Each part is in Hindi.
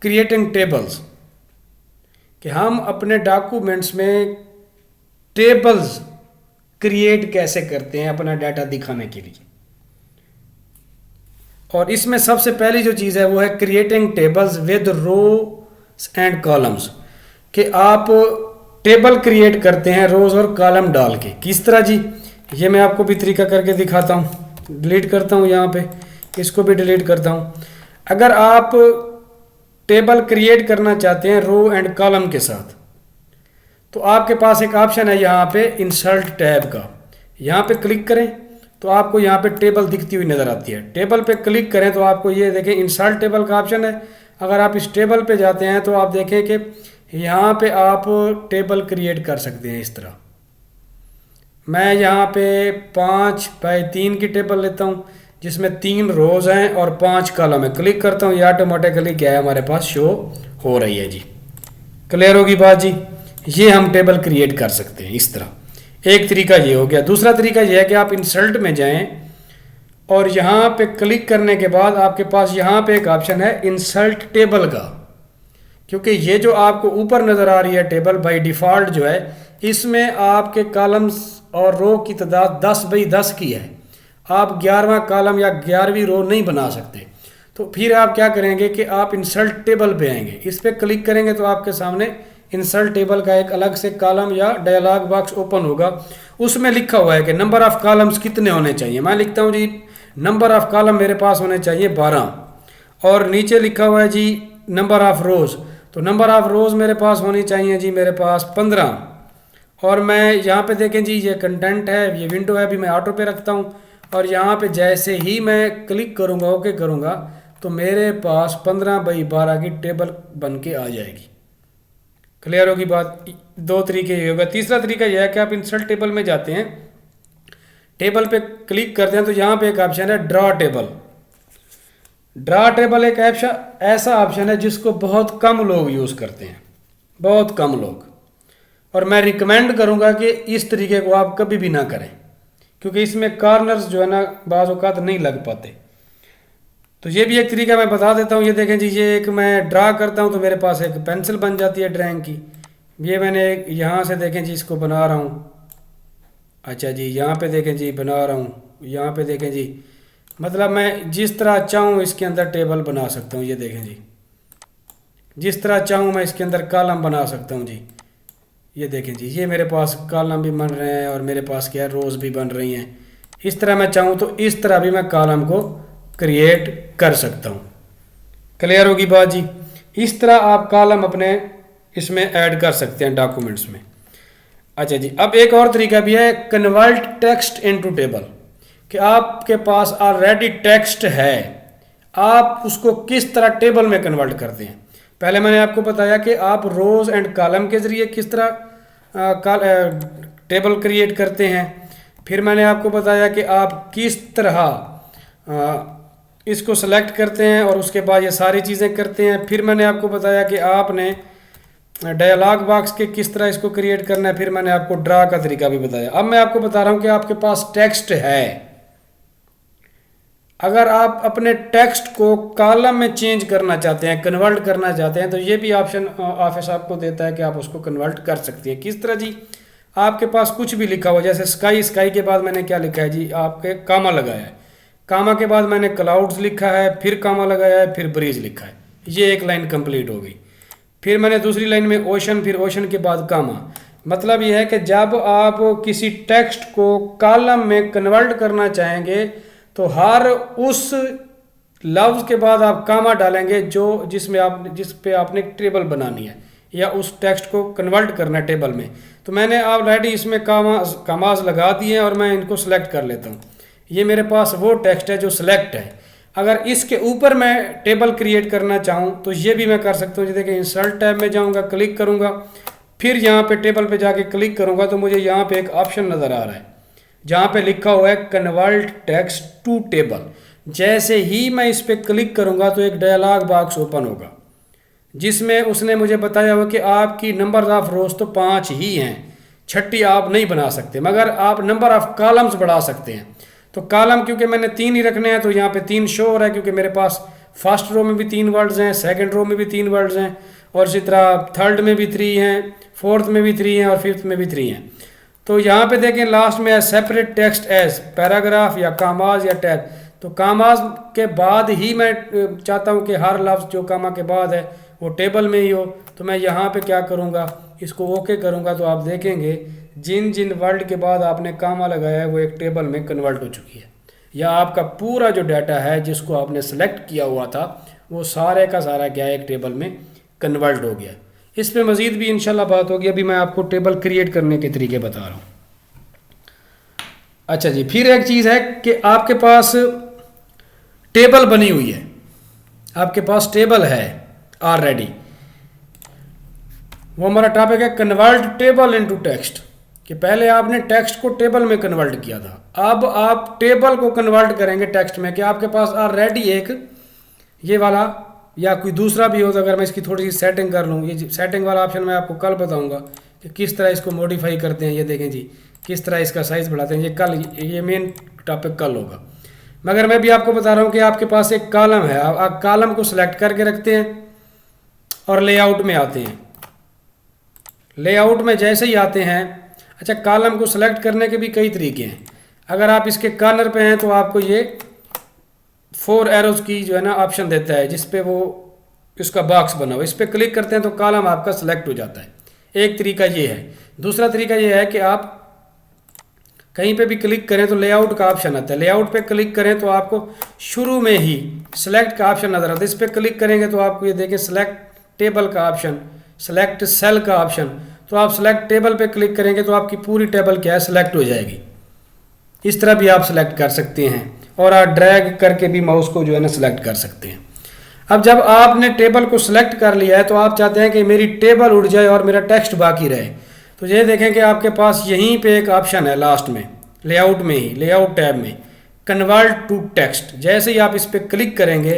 क्रिएटिंग टेबल्स, कि हम अपने डॉक्यूमेंट्स में टेबल्स क्रिएट कैसे करते हैं अपना डाटा दिखाने के लिए। और इसमें सबसे पहली जो चीज़ है वो है creating tables with rows and columns, कि आप टेबल क्रिएट करते हैं रोज और कॉलम डाल के। किस तरह जी, ये मैं आपको भी तरीका करके दिखाता हूँ। डिलीट करता हूँ यहाँ पे, इसको भी डिलीट करता हूँ। अगर आप टेबल क्रिएट करना चाहते हैं रो एंड कॉलम के साथ, तो आपके पास एक ऑप्शन है यहाँ पे इंसर्ट टैब का। यहाँ पे क्लिक करें तो आपको यहाँ पे टेबल दिखती हुई नज़र आती है। टेबल पे क्लिक करें तो आपको ये देखें इंसर्ट टेबल का ऑप्शन है। अगर आप इस टेबल पे जाते हैं तो आप देखें कि यहाँ पे आप टेबल क्रिएट कर सकते हैं इस तरह। मैं यहाँ पे 5x3 की टेबल लेता हूँ जिसमें 3 रोज हैं और 5 कॉलम है। क्लिक करता हूँ, ये ऑटोमेटिकली क्या है हमारे पास शो हो रही है जी। क्लियर होगी बात जी। ये हम टेबल क्रिएट कर सकते हैं इस तरह। एक तरीका ये हो गया। दूसरा तरीका ये है कि आप इंसर्ट में जाएं और यहाँ पे क्लिक करने के बाद आपके पास यहाँ पे एक ऑप्शन है इंसर्ट टेबल का, क्योंकि ये जो आपको ऊपर नज़र आ रही है टेबल बाय डिफ़ॉल्ट जो है, इसमें आपके कॉलम्स और रो की तादाद 10x10 की है। आप 11वां कॉलम या 11वीं रो नहीं बना सकते। तो फिर आप क्या करेंगे कि आप इंसर्ट टेबल पे आएंगे, इस पर क्लिक करेंगे तो आपके सामने इंसर्ट टेबल का एक अलग से कॉलम या डायलॉग बॉक्स ओपन होगा। उसमें लिखा हुआ है कि नंबर ऑफ़ कॉलम्स कितने होने चाहिए। मैं लिखता हूँ जी नंबर ऑफ़ कॉलम मेरे पास होने चाहिए 12, और नीचे लिखा हुआ है जी नंबर ऑफ़ रोज़, तो नंबर ऑफ़ रोज़ मेरे पास होनी चाहिए जी मेरे पास 15। और मैं यहाँ पे देखें जी ये कंटेंट है, ये विंडो है, अभी मैं ऑटो पे रखता हूँ। और यहाँ पे जैसे ही मैं क्लिक करूँगा ओके करूँगा तो मेरे पास 15x12 की टेबल बन के आ जाएगी। क्लियर होगी बात। 2 तरीके ये होगा। तीसरा तरीका यह है कि आप इंसर्ट टेबल में जाते हैं, टेबल पे क्लिक करते हैं तो यहाँ पे एक ऑप्शन है ड्रा टेबल। ड्रा टेबल एक ऐसा ऑप्शन है जिसको बहुत कम लोग यूज़ करते हैं, बहुत कम लोग। और मैं रिकमेंड करूँगा कि इस तरीके को आप कभी भी ना करें, क्योंकि इसमें कॉर्नर्स जो है ना बाज़ औक़ात नहीं लग पाते। तो ये भी एक तरीका मैं बता देता हूँ। ये देखें जी, ये एक मैं ड्रा करता हूँ तो मेरे पास एक पेंसिल बन जाती है ड्राइंग की। ये मैंने यहाँ से देखें जी इसको बना रहा हूँ। अच्छा जी, यहाँ पे देखें जी बना रहा हूँ, यहाँ पे देखें जी, मतलब मैं जिस तरह चाहूँ इसके अंदर टेबल बना सकता हूँ। ये देखें जी, जिस तरह चाहूँ मैं इसके अंदर कॉलम बना सकता हूँ जी। ये देखें जी, ये मेरे पास कॉलम भी बन रहे हैं और मेरे पास क्या है रोज़ भी बन रही हैं। इस तरह मैं चाहूँ तो इस तरह भी मैं कॉलम को क्रिएट कर सकता हूँ। क्लियर होगी बात जी। इस तरह आप कॉलम अपने इसमें ऐड कर सकते हैं डॉक्यूमेंट्स में। अच्छा जी, अब एक और तरीका भी है कन्वर्ट टेक्स्ट इनटू टेबल, कि आपके पास ऑलरेडी टेक्स्ट है, आप उसको किस तरह टेबल में कन्वर्ट करते हैं। पहले मैंने आपको बताया कि आप रोज एंड कॉलम के ज़रिए किस तरह टेबल क्रिएट करते हैं। फिर मैंने आपको बताया कि आप किस तरह इसको सेलेक्ट करते हैं और उसके बाद ये सारी चीज़ें करते हैं। फिर मैंने आपको बताया कि आपने डायलॉग बॉक्स के किस तरह इसको क्रिएट करना है। फिर मैंने आपको ड्रा का तरीका भी बताया। अब मैं आपको बता रहा हूँ कि आपके पास टेक्स्ट है, अगर आप अपने टेक्स्ट को कॉलम में चेंज करना चाहते हैं, कन्वर्ट करना चाहते हैं, तो ये भी ऑप्शन ऑफिस आपको देता है कि आप उसको कन्वर्ट कर सकते हैं। किस तरह जी, आपके पास कुछ भी लिखा हुआ, जैसे स्काई, स्काई के बाद मैंने क्या लिखा है जी, आपके कामा लगाया है, कामा के बाद मैंने क्लाउड्स लिखा है, फिर कामा लगाया है, फिर ब्रीज लिखा है। ये एक लाइन कंप्लीट हो गई। फिर मैंने दूसरी लाइन में ओशन, फिर ओशन के बाद कामा। मतलब यह है कि जब आप किसी टेक्स्ट को कॉलम में कन्वर्ट करना चाहेंगे तो हर उस लफ्ज़ के बाद आप कामा डालेंगे जिस पे आपने टेबल बनानी है या उस टेक्स्ट को कन्वर्ट करना है टेबल में। तो मैंने ऑलरेडी इसमें कामाज लगा दिए हैं और मैं इनको सेलेक्ट कर लेता हूँ। ये मेरे पास वो टेक्स्ट है जो सिलेक्ट है। अगर इसके ऊपर मैं टेबल क्रिएट करना चाहूँ तो ये भी मैं कर सकता हूँ। जैसे कि इंसर्ट टैब में जाऊँगा, क्लिक करूँगा, फिर यहाँ पे टेबल पे जाके क्लिक करूँगा तो मुझे यहाँ पे एक ऑप्शन नज़र आ रहा है जहाँ पे लिखा हुआ है कन्वर्ट टेक्स्ट टू टेबल। जैसे ही मैं इस पर क्लिक करूँगा तो एक डायलॉग बॉक्स ओपन होगा जिसमें उसने मुझे बताया हुआ कि आपकी नंबर ऑफ़ रोज तो 5 ही हैं, 6 आप नहीं बना सकते, मगर आप नंबर ऑफ़ कॉलम्स बढ़ा सकते हैं। तो कॉलम क्योंकि मैंने 3 ही रखने हैं तो यहाँ पे 3 शो हो रहा है, क्योंकि मेरे पास फर्स्ट रो में भी 3 वर्ड्स हैं, सेकंड रो में भी 3 वर्ड्स हैं, और इसी तरह थर्ड में भी 3 हैं, फोर्थ में भी 3 हैं और फिफ्थ में भी 3 हैं। तो यहाँ पे देखें लास्ट में है सेपरेट टेक्स्ट एज पैराग्राफ या कामाज या टैग। तो कामाज के बाद ही मैं चाहता हूँ कि हर लफ्ज़ जो कामा के बाद है वो टेबल में ही हो। तो मैं यहाँ पे क्या करूँगा, इसको ओके करूँगा, तो आप देखेंगे जिन जिन वर्ड के बाद आपने कामा लगाया है वो एक टेबल में कन्वर्ट हो चुकी है, या आपका पूरा जो डाटा है जिसको आपने सेलेक्ट किया हुआ था वो सारे का सारा क्या है एक टेबल में कन्वर्ट हो गया। इस पे मज़ीद भी इंशाल्लाह बात होगी, अभी मैं आपको टेबल क्रिएट करने के तरीके बता रहा हूँ। अच्छा जी, फिर एक चीज़ है कि आपके पास टेबल बनी हुई है, आपके पास टेबल है ऑलरेडी। वो हमारा टॉपिक है कन्वर्ट टेबल इनटू टेक्स्ट, कि पहले आपने टेक्स्ट को टेबल में कन्वर्ट किया था, अब आप टेबल को कन्वर्ट करेंगे टेक्स्ट में। कि आपके पास ऑलरेडी एक ये वाला या कोई दूसरा भी हो, तो अगर मैं इसकी थोड़ी सी सेटिंग कर लूँ, ये सेटिंग वाला ऑप्शन मैं आपको कल बताऊंगा कि किस तरह इसको मॉडिफाई करते हैं। ये देखें जी किस तरह इसका साइज़ बढ़ाते हैं, ये कल, ये मेन टॉपिक कल होगा। मगर मैं भी आपको बता रहा हूँ कि आपके पास एक कॉलम है, आप कॉलम को सिलेक्ट करके रखते हैं और लेआउट में आते हैं। लेआउट में जैसे ही आते हैं, अच्छा कॉलम को सिलेक्ट करने के भी कई तरीके हैं। अगर आप इसके कॉर्नर पे हैं तो आपको ये 4 एरोज की जो है ना ऑप्शन देता है, जिस पे वो इसका बॉक्स बना हुआ, इस पर क्लिक करते हैं तो कॉलम आपका सिलेक्ट हो जाता है। एक तरीका ये है। दूसरा तरीका ये है कि आप कहीं पे भी क्लिक करें तो लेआउट का ऑप्शन आता है, लेआउट पे क्लिक करें तो आपको शुरू में ही सिलेक्ट का ऑप्शन नजर आता है। इस पर क्लिक करेंगे तो आपको ये देखें सिलेक्ट टेबल का ऑप्शन, सिलेक्ट सेल का ऑप्शन। तो आप सिलेक्ट टेबल पे क्लिक करेंगे तो आपकी पूरी टेबल क्या है सिलेक्ट हो जाएगी। इस तरह भी आप सिलेक्ट कर सकते हैं, और आप ड्रैग करके भी माउस को जो है ना सिलेक्ट कर सकते हैं। अब जब आपने टेबल को सिलेक्ट कर लिया है तो आप चाहते हैं कि मेरी टेबल उड़ जाए और मेरा टेक्स्ट बाकी रहे, तो ये देखें कि आपके पास यहीं पे एक ऑप्शन है लास्ट में, लेआउट में ही, लेआउट टैब में, कन्वर्ट टू टेक्स्ट। जैसे ही आप इस पर क्लिक करेंगे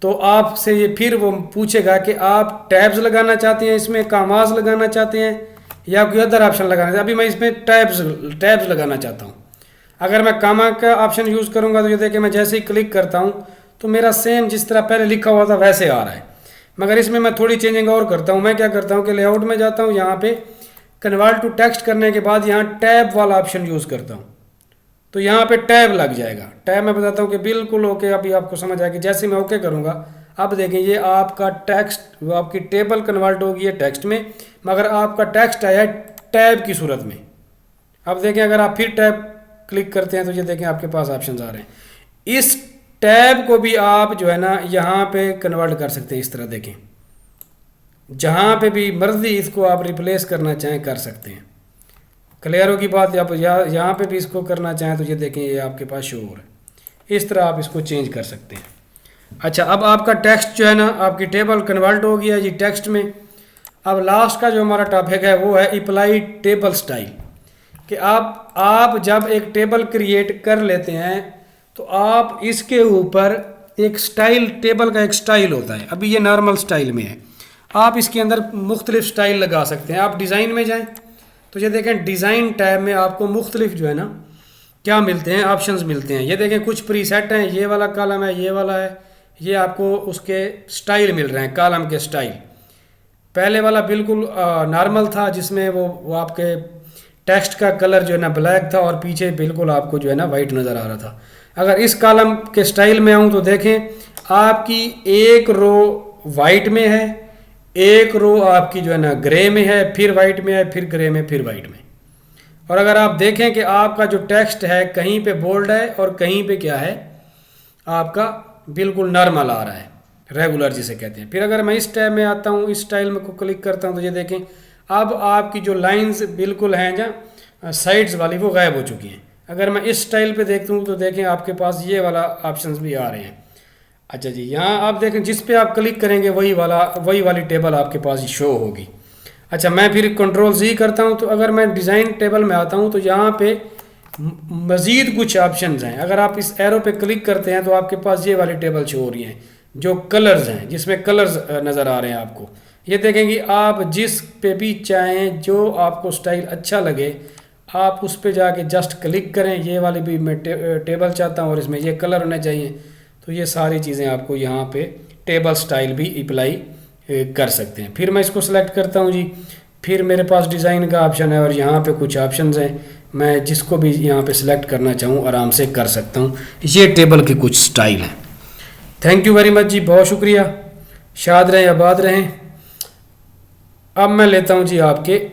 तो आपसे ये फिर वो पूछेगा कि आप टैब्स लगाना चाहते हैं, इसमें कामाज लगाना चाहते हैं या कोई अदर ऑप्शन लगाना चाहते हैं। अभी मैं इसमें टैब्स लगाना चाहता हूँ। अगर मैं कामा का ऑप्शन यूज़ करूँगा तो ये देखिए मैं जैसे ही क्लिक करता हूँ तो मेरा सेम जिस तरह पहले लिखा हुआ था वैसे आ रहा है। मगर इसमें मैं थोड़ी चेंजिंग और करता हूँ। मैं क्या करता हूँ कि लेआउट में जाता हूँ, यहाँ पे कन्वर्ट टू टेक्स्ट करने के बाद यहाँ टैब वाला ऑप्शन यूज़ करता हूँ, तो यहाँ पे टैब लग जाएगा। टैब मैं बताता हूँ कि बिल्कुल ओके, अभी आपको समझ आएगी। जैसे मैं ओके करूँगा अब देखें ये आपका टेक्स्ट, वो आपकी टेबल कन्वर्ट होगी है टेक्स्ट में, मगर आपका टेक्स्ट आया है टैब की सूरत में। अब देखें अगर आप फिर टैब क्लिक करते हैं तो ये देखें आपके पास ऑप्शन आ रहे हैं। इस टैब को भी आप जो है ना यहाँ पे कन्वर्ट कर सकते हैं। इस तरह देखें, जहाँ पे भी मर्जी इसको आप रिप्लेस करना चाहें कर सकते हैं। क्लियर होगी बात। आप यहाँ पे भी इसको करना चाहें तो ये देखें ये आपके पास शो हो रहा है। इस तरह आप इसको चेंज कर सकते हैं। अच्छा, अब आपका टेक्स्ट जो है ना, आपकी टेबल कन्वर्ट हो गया जी टेक्स्ट में। अब लास्ट का जो हमारा टॉपिक है वो है अप्लाई टेबल स्टाइल, कि आप जब एक टेबल क्रिएट कर लेते हैं तो आप इसके ऊपर एक स्टाइल, टेबल का एक स्टाइल होता है। अभी ये नॉर्मल स्टाइल में है, आप इसके अंदर मुख्तलिफ स्टाइल लगा सकते हैं। आप डिज़ाइन में जाएं तो ये देखें डिज़ाइन टैब में आपको मुख्तलिफ जो है ना क्या मिलते हैं, ऑप्शंस मिलते हैं। ये देखें कुछ प्रीसेट हैं, ये वाला कॉलम है, ये वाला है, ये आपको उसके स्टाइल मिल रहे हैं, कॉलम के स्टाइल। पहले वाला बिल्कुल नॉर्मल था जिसमें वो आपके टेक्स्ट का कलर जो है ना ब्लैक था और पीछे बिल्कुल आपको जो है ना वाइट नज़र आ रहा था। अगर इस कॉलम के स्टाइल में आऊँ तो देखें आपकी एक रो वाइट में है, एक रो आपकी जो है ना ग्रे में है, फिर वाइट में है, फिर ग्रे में, फिर वाइट में। और अगर आप देखें कि आपका जो टेक्स्ट है कहीं पे बोल्ड है और कहीं पे क्या है आपका बिल्कुल नॉर्मल आ रहा है, रेगुलर जिसे कहते हैं। फिर अगर मैं इस टैब में आता हूँ, इस स्टाइल में को क्लिक करता हूँ तो ये देखें अब आपकी जो लाइंस बिल्कुल हैं जहाँ साइड्स वाली वो गायब हो चुकी हैं। अगर मैं इस स्टाइल पे देखता हूँ तो देखें आपके पास ये वाला ऑप्शंस भी आ रहे हैं। अच्छा जी, यहाँ आप देखें जिस पे आप क्लिक करेंगे वही वाली टेबल आपके पास शो होगी। अच्छा, मैं फिर Ctrl+Z करता हूँ तो अगर मैं डिज़ाइन टेबल में आता हूँ तो यहाँ पे मज़ीद कुछ ऑप्शंस हैं। अगर आप इस एरो पे क्लिक करते हैं तो आपके पास ये वाली टेबल शो हो रही हैं जो कलर्स हैं, जिसमें कलर्स नज़र आ रहे हैं आपको। ये देखें कि आप जिस पे भी चाहें, जो आपको स्टाइल अच्छा लगे, आप उस पे जाके जस्ट क्लिक करें। ये वाली भी मैं टेबल चाहता हूँ और इसमें ये कलर होने चाहिए, तो ये सारी चीज़ें आपको यहाँ पे टेबल स्टाइल भी अप्लाई कर सकते हैं। फिर मैं इसको सेलेक्ट करता हूँ जी। फिर मेरे पास डिज़ाइन का ऑप्शन है और यहाँ पे कुछ ऑप्शंस हैं, मैं जिसको भी यहाँ पे सिलेक्ट करना चाहूँ आराम से कर सकता हूँ। ये टेबल के कुछ स्टाइल हैं। थैंक यू वेरी मच जी, बहुत शुक्रिया। शाद रहें, आबाद रहें। अब मैं लेता हूँ जी आपके